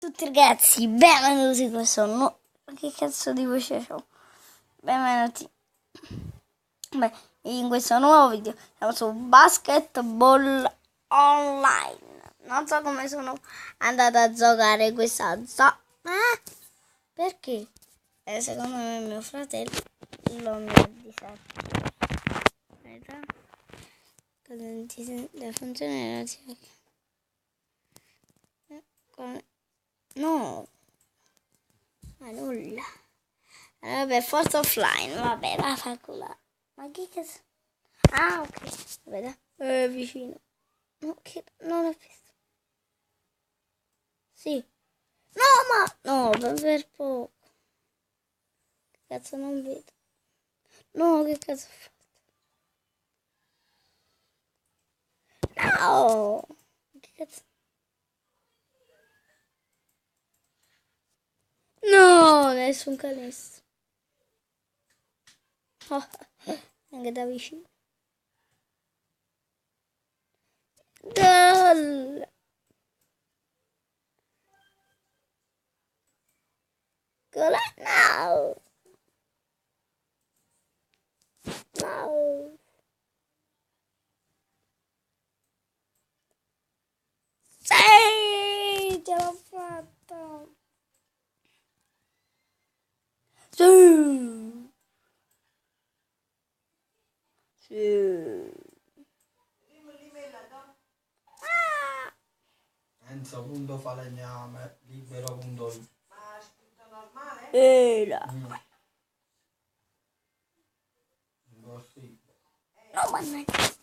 Tutti ragazzi, benvenuti in questo nuovo... Che cazzo di voce ho? Benvenuti in questo nuovo video. Siamo su Basketball Online. Non so come sono andata a giocare questa perché? Secondo me mio fratello mi ha disattivato. Aspetta. La funzione relativa. No, ma nulla. Vabbè, forza offline, vabbè, la fa colà. Ma che cazzo? Ah, ok, vedi? Vicino. No, che non ho visto. Sì. No, ma no, per poco. Che cazzo non vedo? No, che cazzo ho fatto? No! Che cazzo? No, nessun canestro. Oh, anche da vicino. Gol! Gol! No! No! Sì! Ce l'ho fatta! Sì! Sì! Enzo.falegname libero.it. Ma scritto normale? Era! No, mannaggia!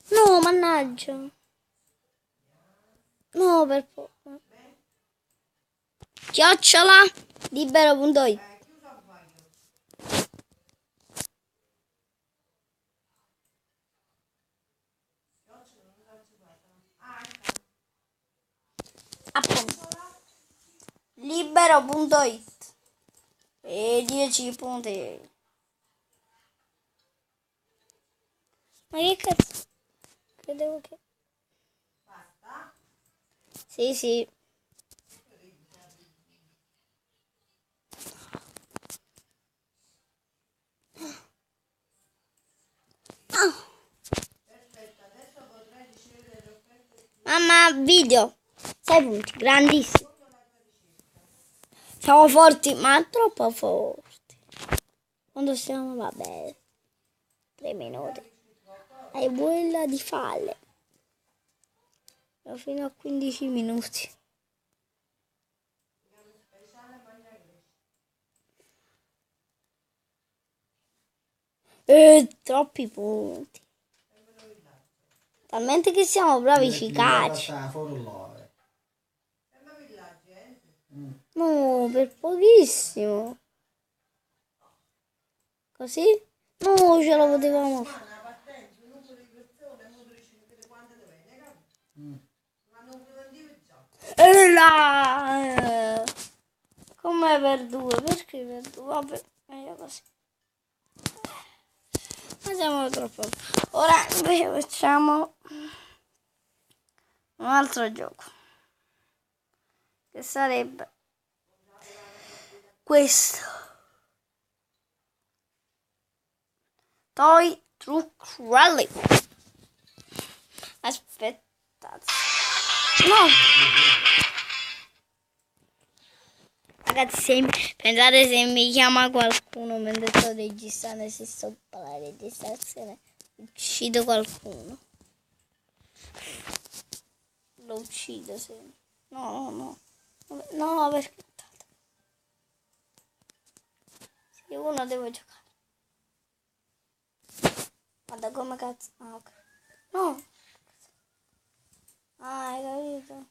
No, mannaggia! No, per poco! Chiocciola libero.it. Appunto. Libero.it e 10 punti. Ma che cazzo? Credevo che... Basta? Sì, sì. Mamma, video. 6 punti, grandissimo. Siamo forti, ma troppo forti. Quando siamo, vabbè, 3 minuti. È quella di falle. Fino a 15 minuti. Troppi punti. Talmente che siamo bravi efficaci. No, per pochissimo. Così? No, ce la potevamo fare. E là! Come per 2? Perché per 2? Vabbè, meglio così. Ma siamo troppo. Ora invece facciamo un altro gioco. Che sarebbe questo. Toy Truck Rally. Aspettate. No. Ragazzi, pensate se mi chiama qualcuno mentre sto registrando, se sto per la registrazione, uccido qualcuno. Lo uccido se... No. No, perché... Sì, uno devo giocare. Guarda come cazzo... Ah, ok. No. Ah, hai capito?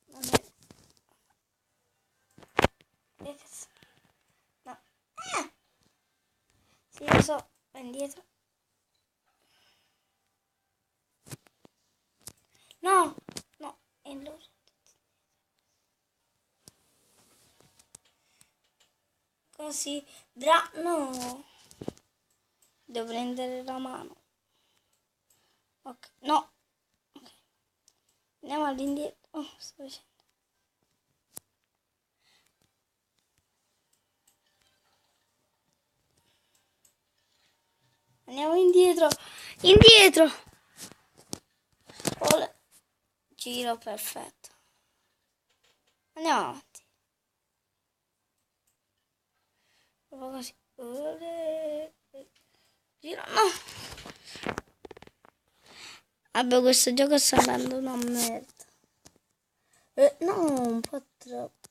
Vabbè. Che cazzo? No. Sì, lo so. Va indietro. No. E loro. Così. No. Devo prendere la mano. Ok. No. Okay. Andiamo all'indietro. Oh, sto facendo. Andiamo indietro. Indietro. Giro perfetto. Andiamo avanti. Proprio così. Giro. No. Vabbè, questo gioco sta andando una merda. No, un po' troppo.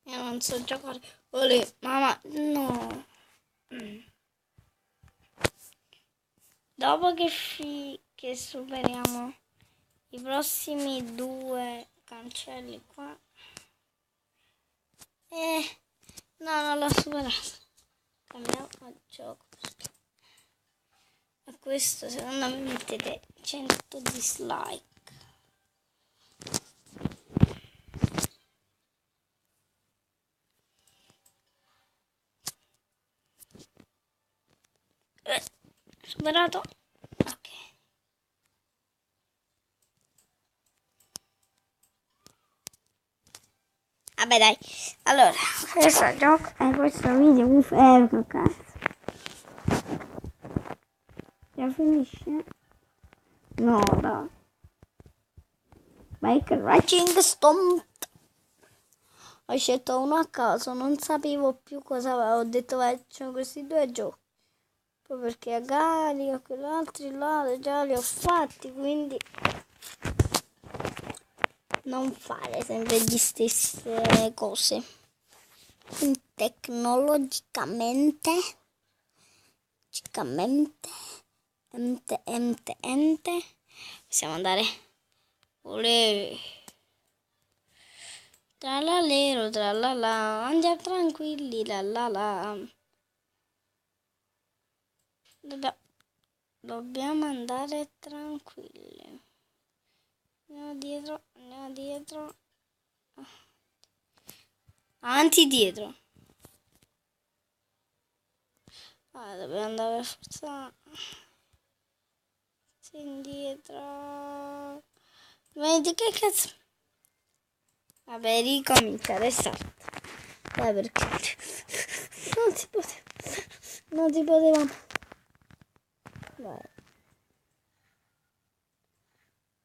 Io non so giocare. Olè, mamma, no. Dopo che superiamo i prossimi 2 cancelli qua. No, non l'ho superato. Cambiamo gioco. A questo secondo me mettete 100 dislike. Superato. Ok. Vabbè dai. Allora, questo gioco è questo video mi fermo, cazzo. Già finisce? No, dai. Make Raging Stomp. Ho scelto uno a caso, non sapevo più cosa avevo. Ho detto faccio questi 2 giochi. Poi perché a Gali o quell'altro là già li ho fatti, quindi non fare sempre le stesse cose. Tecnologicamente possiamo andare. Olè. Tralalero, tralala, andiamo tranquilli, la. Dobbiamo andare tranquilli. Andiamo dietro. Avanti, dietro. Dobbiamo andare per forza. Sì, indietro. Vedi che cazzo. Vabbè, ricomincia, restart. Perché non si poteva. Vai.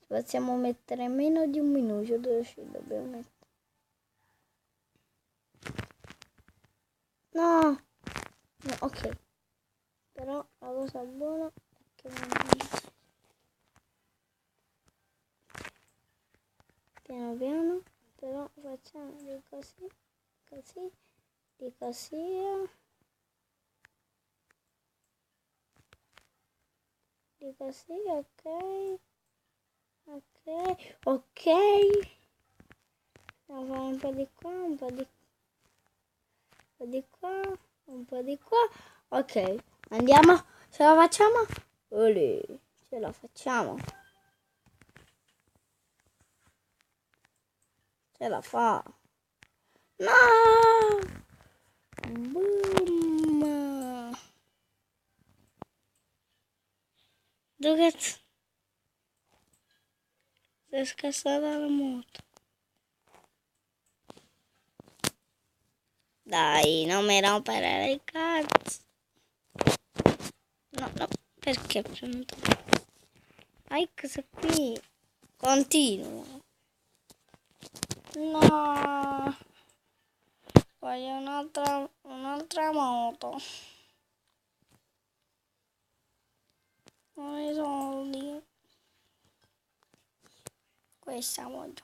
Possiamo mettere meno di un minuto, dove ci dobbiamo mettere. No, ok. Però la cosa buona è che piano, però facciamo di così, di così. Di così, ok. Andiamo a fare un po' di qua, un po' di qua, un po' di qua. Ok, andiamo, ce la facciamo? Olè, ce la facciamo. Ce la fa. No! Boom! Dove si è scassata la moto? Dai, non mi rompere le cazzo. No, perché è premuto? Cosa qui? Continuo. No. Voglio un'altra moto. Non ho i soldi. Questa moto.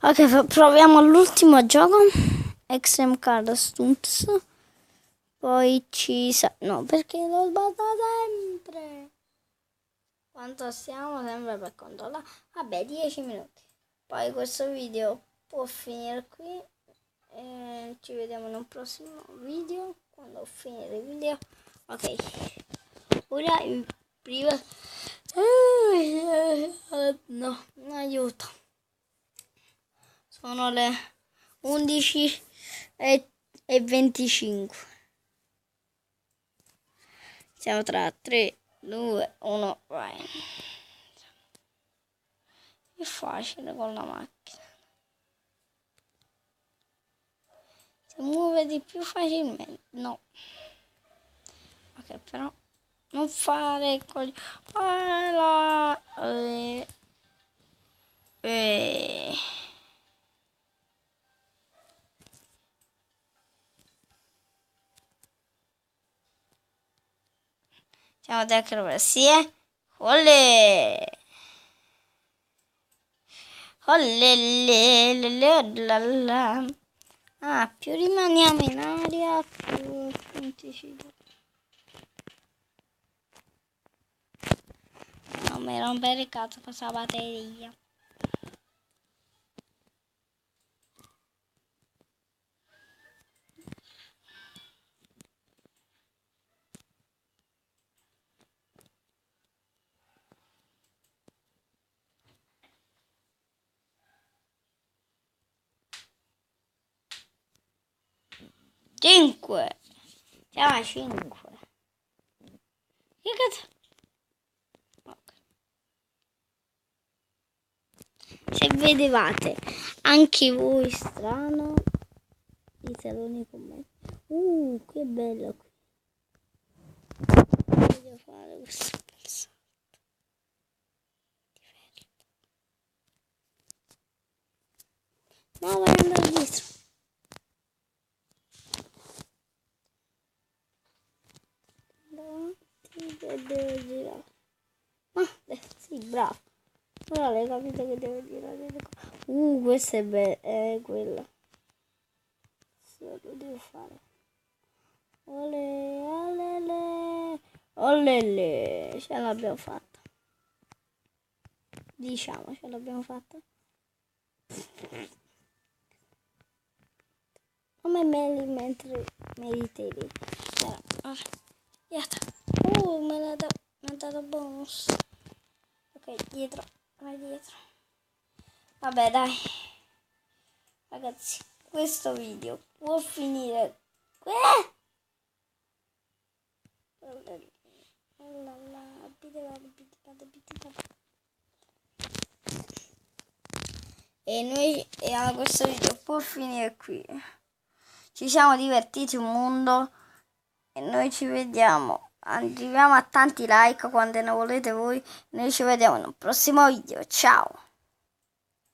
Ok, proviamo l'ultimo gioco. Extreme Car Stunts. Poi no, perché l'ho sbagliato sempre. Quanto stiamo sempre per controllare? Vabbè, 10 minuti. Poi questo video può finire qui. Ci vediamo in un prossimo video. Quando ho finito il video. Ok. Ora prima. No, aiuto. Sono le 11 e e 25. Siamo tra 3, 2, 1, vai. È facile con la macchina. Si muove di più facilmente. No. Ok, però non fare così. Siamo d'acrobazie. Olè! Olè, ah, più rimaniamo in aria, più punti ci dà. Non mi rompere il cazzo con questa batteria. Cinque. Siamo a 5. Che cazzo? Okay. Se vedevate anche voi strano, ditelo nei commenti. Che bello qui. Voglio fare questo pezzo. No, voglio andare dietro. Devo girare. Sì, bravo. Ora hai capito che devo girare. Questa è quella. Sì, lo devo fare. Olele. Ce l'abbiamo fatta. Diciamo, ce l'abbiamo fatta. Come mentre meritevi. Me l'ha dato bonus. Ok, dietro, vai dietro. Vabbè, dai. Ragazzi, questo video può finire. E questo video può finire qui. Ci siamo divertiti un mondo e noi ci vediamo. Arriviamo a tanti like quando ne volete voi. Noi ci vediamo in un prossimo video. Ciao!